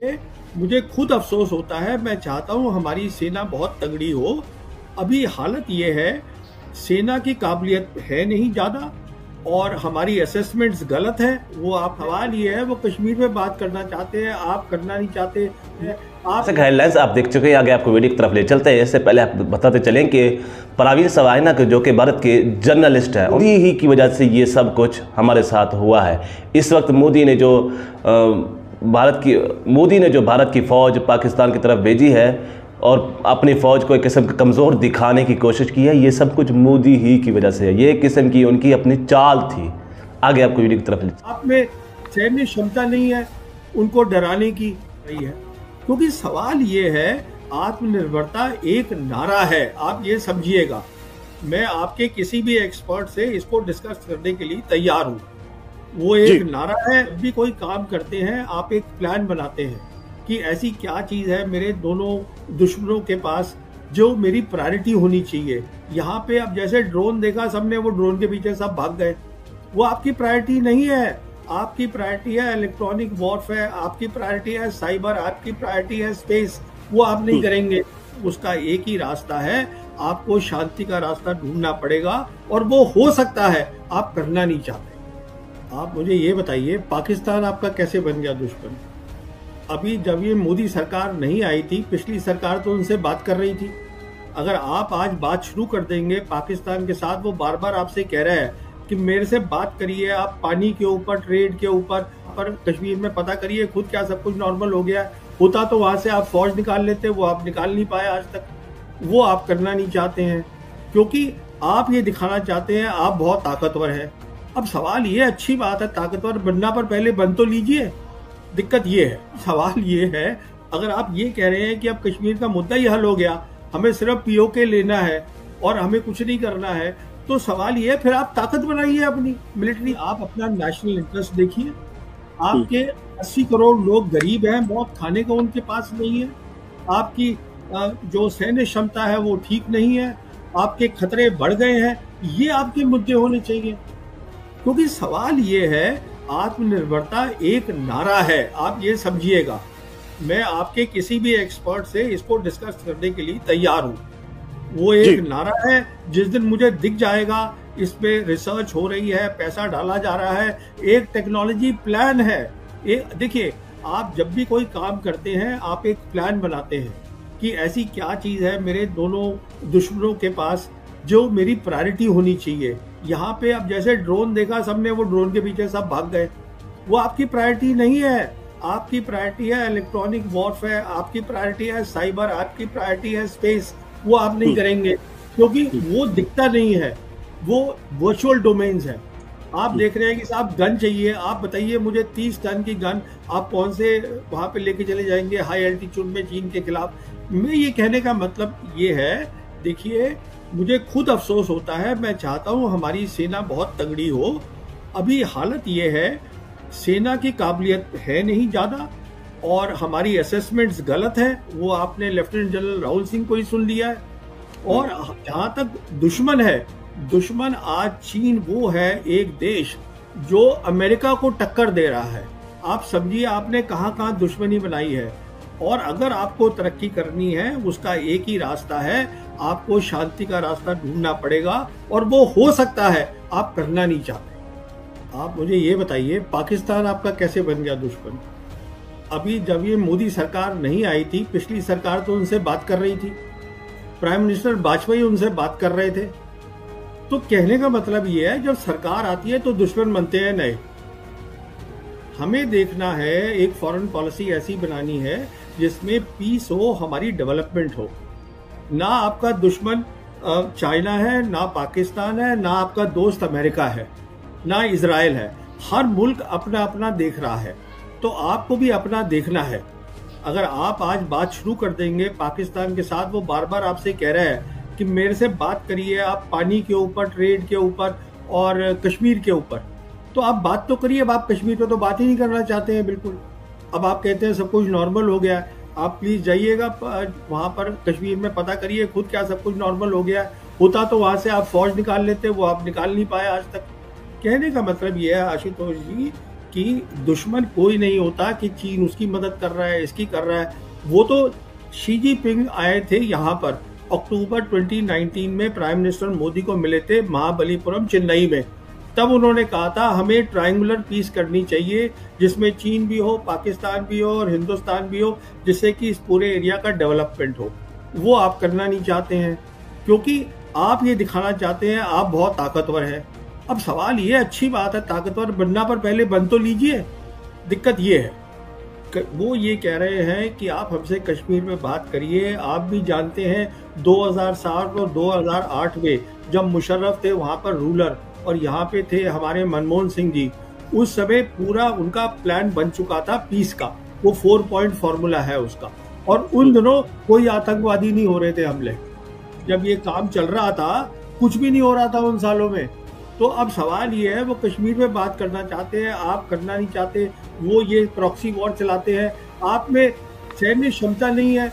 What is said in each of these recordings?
ए, मुझे खुद अफसोस होता है। मैं चाहता हूँ हमारी सेना बहुत तगड़ी हो। अभी हालत ये है, सेना की काबिलियत है नहीं ज़्यादा और हमारी असेसमेंट्स गलत है। वो आप सवाल ये है, वो कश्मीर में बात करना चाहते हैं, आप करना नहीं चाहते। आप हेडलाइंस आप देख चुके हैं, आगे आपको वीडियो की तरफ ले चलते हैं। इससे पहले आप बताते चलें कि परवीन सवाइना के जो कि भारत के जर्नलिस्ट हैं, उन्हीं ही की वजह से ये सब कुछ हमारे साथ हुआ है। इस वक्त मोदी ने जो भारत की फ़ौज पाकिस्तान की तरफ भेजी है और अपनी फ़ौज को एक किस्म का कमज़ोर दिखाने की कोशिश की है, ये सब कुछ मोदी ही की वजह से है। ये एक किस्म की उनकी अपनी चाल थी। आगे आपको वीडियो की तरफ ले। आप में सैन्य क्षमता नहीं है उनको डराने की रही है, क्योंकि सवाल ये है, आत्मनिर्भरता एक नारा है, आप ये समझिएगा। मैं आपके किसी भी एक्सपर्ट से इसको डिस्कस करने के लिए तैयार हूँ। वो एक नारा है। जब भी कोई काम करते हैं आप एक प्लान बनाते हैं कि ऐसी क्या चीज़ है मेरे दोनों दुश्मनों के पास जो मेरी प्रायोरिटी होनी चाहिए। यहाँ पे अब जैसे ड्रोन देखा सबने, वो ड्रोन के पीछे सब भाग गए। वो आपकी प्रायोरिटी नहीं है। आपकी प्रायोरिटी है इलेक्ट्रॉनिक वॉरफेयर, आपकी प्रायोरिटी है साइबर, आपकी प्रायोरिटी है स्पेस। वो आप नहीं करेंगे। उसका एक ही रास्ता है, आपको शांति का रास्ता ढूंढना पड़ेगा और वो हो सकता है आप करना नहीं चाहते। आप मुझे ये बताइए, पाकिस्तान आपका कैसे बन गया दुश्मन? अभी जब ये मोदी सरकार नहीं आई थी, पिछली सरकार तो उनसे बात कर रही थी। अगर आप आज बात शुरू कर देंगे पाकिस्तान के साथ, वो बार बार आपसे कह रहा है कि मेरे से बात करिए, आप पानी के ऊपर, ट्रेड के ऊपर, पर कश्मीर में पता करिए खुद क्या सब कुछ नॉर्मल हो गया। होता तो वहां से आप फौज निकाल लेते, वो आप निकाल नहीं पाए आज तक। वो आप करना नहीं चाहते हैं क्योंकि आप ये दिखाना चाहते हैं आप बहुत ताकतवर हैं। अब सवाल ये, अच्छी बात है ताकतवर बनना, पर पहले बन तो लीजिए। दिक्कत ये है, सवाल ये है, अगर आप ये कह रहे हैं कि अब कश्मीर का मुद्दा ही हल हो गया, हमें सिर्फ पीओके लेना है और हमें कुछ नहीं करना है, तो सवाल ये है फिर आप ताकत बनाइए अपनी मिलिट्री। आप अपना नेशनल इंटरेस्ट देखिए। आपके 80 करोड़ लोग गरीब हैं, बहुत खाने को उनके पास नहीं है। आपकी जो सैन्य क्षमता है वो ठीक नहीं है, आपके खतरे बढ़ गए हैं। ये आपके मुद्दे होने चाहिए, क्योंकि सवाल ये है, आत्मनिर्भरता एक नारा है, आप ये समझिएगा। मैं आपके किसी भी एक्सपर्ट से इसको डिस्कस करने के लिए तैयार हूँ। वो एक नारा है, जिस दिन मुझे दिख जाएगा इस पे रिसर्च हो रही है, पैसा डाला जा रहा है, एक टेक्नोलॉजी प्लान है। देखिए, आप जब भी कोई काम करते हैं आप एक प्लान बनाते हैं कि ऐसी क्या चीज़ है मेरे दोनों दुश्मनों के पास जो मेरी प्रायोरिटी होनी चाहिए। यहाँ पे अब जैसे ड्रोन देखा सबने, वो ड्रोन के पीछे सब भाग गए। वो आपकी प्रायोरिटी नहीं है। आपकी प्रायोरिटी है इलेक्ट्रॉनिक वॉरफेयर, आपकी प्रायोरिटी है साइबर, आपकी प्रायोरिटी है स्पेस। वो आप नहीं करेंगे क्योंकि वो दिखता नहीं है, वो वर्चुअल डोमेन्स है। आप देख रहे हैं कि साहब गन चाहिए, आप बताइए मुझे 30 टन की गन आप कौन से वहां पे लेके चले जाएंगे हाई एल्टीट्यूड में चीन के खिलाफ। मैं ये कहने का मतलब ये है, देखिए मुझे खुद अफसोस होता है। मैं चाहता हूँ हमारी सेना बहुत तगड़ी हो। अभी हालत ये है, सेना की काबिलियत है नहीं ज़्यादा और हमारी असेसमेंट्स गलत है। वो आपने लेफ्टिनेंट जनरल राहुल सिंह को ही सुन लिया है। और जहाँ तक दुश्मन है, दुश्मन आज चीन वो है एक देश जो अमेरिका को टक्कर दे रहा है। आप समझिए आपने कहाँ कहाँ दुश्मनी बनाई है। और अगर आपको तरक्की करनी है, उसका एक ही रास्ता है, आपको शांति का रास्ता ढूंढना पड़ेगा और वो हो सकता है आप करना नहीं चाहते। आप मुझे ये बताइए, पाकिस्तान आपका कैसे बन गया दुश्मन? अभी जब ये मोदी सरकार नहीं आई थी, पिछली सरकार तो उनसे बात कर रही थी, प्राइम मिनिस्टर वाजपेयी उनसे बात कर रहे थे। तो कहने का मतलब ये है, जब सरकार आती है तो दुश्मन बनते हैं नए। हमें देखना है, एक फॉरेन पॉलिसी ऐसी बनानी है जिसमें पीस हो, हमारी डेवलपमेंट हो। ना आपका दुश्मन चाइना है, ना पाकिस्तान है, ना आपका दोस्त अमेरिका है, ना इजराइल है। हर मुल्क अपना अपना देख रहा है, तो आपको भी अपना देखना है। अगर आप आज बात शुरू कर देंगे पाकिस्तान के साथ, वो बार बार आपसे कह रहा है कि मेरे से बात करिए, आप पानी के ऊपर, ट्रेड के ऊपर और कश्मीर के ऊपर, तो आप बात तो करिए। अब आप कश्मीर पे तो बात ही नहीं करना चाहते हैं बिल्कुल। अब आप कहते हैं सब कुछ नॉर्मल हो गया। आप प्लीज जाइएगा वहां पर कश्मीर में, पता करिए खुद क्या सब कुछ नॉर्मल हो गया। होता तो वहां से आप फौज निकाल लेते, वो आप निकाल नहीं पाए आज तक। कहने का मतलब ये है आशुतोष जी, कि दुश्मन कोई नहीं होता कि चीन उसकी मदद कर रहा है, इसकी कर रहा है। वो तो शी जिनपिंग आए थे यहाँ पर अक्टूबर 2019 में, प्राइम मिनिस्टर मोदी को मिले थे महाबलीपुरम चेन्नई में। तब उन्होंने कहा था हमें ट्रायंगुलर पीस करनी चाहिए जिसमें चीन भी हो, पाकिस्तान भी हो और हिंदुस्तान भी हो, जिससे कि इस पूरे एरिया का डेवलपमेंट हो। वो आप करना नहीं चाहते हैं क्योंकि आप ये दिखाना चाहते हैं आप बहुत ताकतवर हैं। अब सवाल ये, अच्छी बात है ताकतवर बनना, पर पहले बन तो लीजिए। दिक्कत ये है, वो ये कह रहे हैं कि आप हमसे कश्मीर में बात करिए। आप भी जानते हैं 2007 और 2008 में जब मुशर्रफ थे वहाँ पर रूलर और यहाँ पे थे हमारे मनमोहन सिंह जी, उस समय पूरा उनका प्लान बन चुका था पीस का, वो 4 पॉइंट फॉर्मूला है उसका। और उन दिनों कोई आतंकवादी नहीं हो रहे थे हमले, जब ये काम चल रहा था कुछ भी नहीं हो रहा था उन सालों में। तो अब सवाल ये है, वो कश्मीर में बात करना चाहते हैं, आप करना नहीं चाहते। वो ये प्रॉक्सी वॉर चलाते हैं, आप में सैन्य क्षमता नहीं है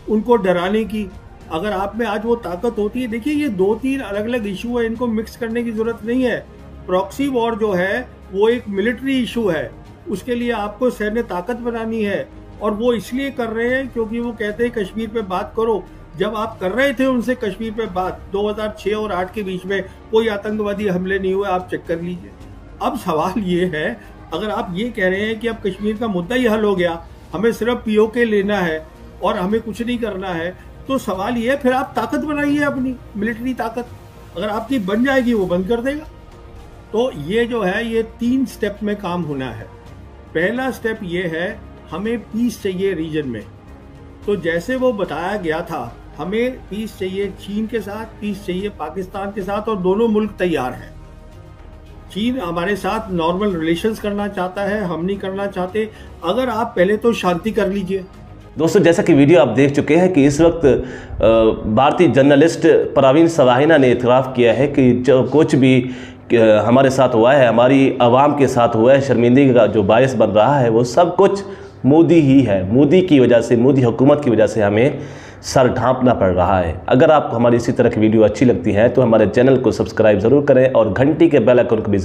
उनको डराने की। अगर आप में आज वो ताकत होती है, देखिए ये 2-3 अलग अलग इशू है, इनको मिक्स करने की जरूरत नहीं है। प्रॉक्सी वॉर जो है वो एक मिलिट्री इशू है, उसके लिए आपको सैन्य ताकत बनानी है। और वो इसलिए कर रहे हैं क्योंकि वो कहते हैं कश्मीर पे बात करो। जब आप कर रहे थे उनसे कश्मीर पे बात 2006 और 8 के बीच में, कोई आतंकवादी हमले नहीं हुए, आप चेक कर लीजिए। अब सवाल ये है, अगर आप ये कह रहे हैं कि अब कश्मीर का मुद्दा ही हल हो गया, हमें सिर्फ पीओके लेना है और हमें कुछ नहीं करना है, तो सवाल ये है फिर आप ताकत बनाइए अपनी मिलिट्री ताकत। अगर आपकी बन जाएगी वो बंद कर देगा। तो ये जो है ये 3 स्टेप में काम होना है। पहला स्टेप ये है, हमें पीस चाहिए रीजन में। तो जैसे वो बताया गया था, हमें पीस चाहिए चीन के साथ, पीस चाहिए पाकिस्तान के साथ, और दोनों मुल्क तैयार हैं। चीन हमारे साथ नॉर्मल रिलेशंस करना चाहता है, हम नहीं करना चाहते। अगर आप पहले तो शांति कर लीजिए। दोस्तों, जैसा कि वीडियो आप देख चुके हैं कि इस वक्त भारतीय जर्नलिस्ट परवीन सवाहिना ने इतराफ़ किया है कि जो कुछ भी हमारे साथ हुआ है, हमारी आवाम के साथ हुआ है, शर्मिंदगी का जो बायस बन रहा है, वो सब कुछ मोदी ही है। मोदी की वजह से, मोदी हुकूमत की वजह से हमें सर ढांपना पड़ रहा है। अगर आपको हमारी इसी तरह की वीडियो अच्छी लगती है तो हमारे चैनल को सब्सक्राइब ज़रूर करें और घंटी के बेल आइकन को भी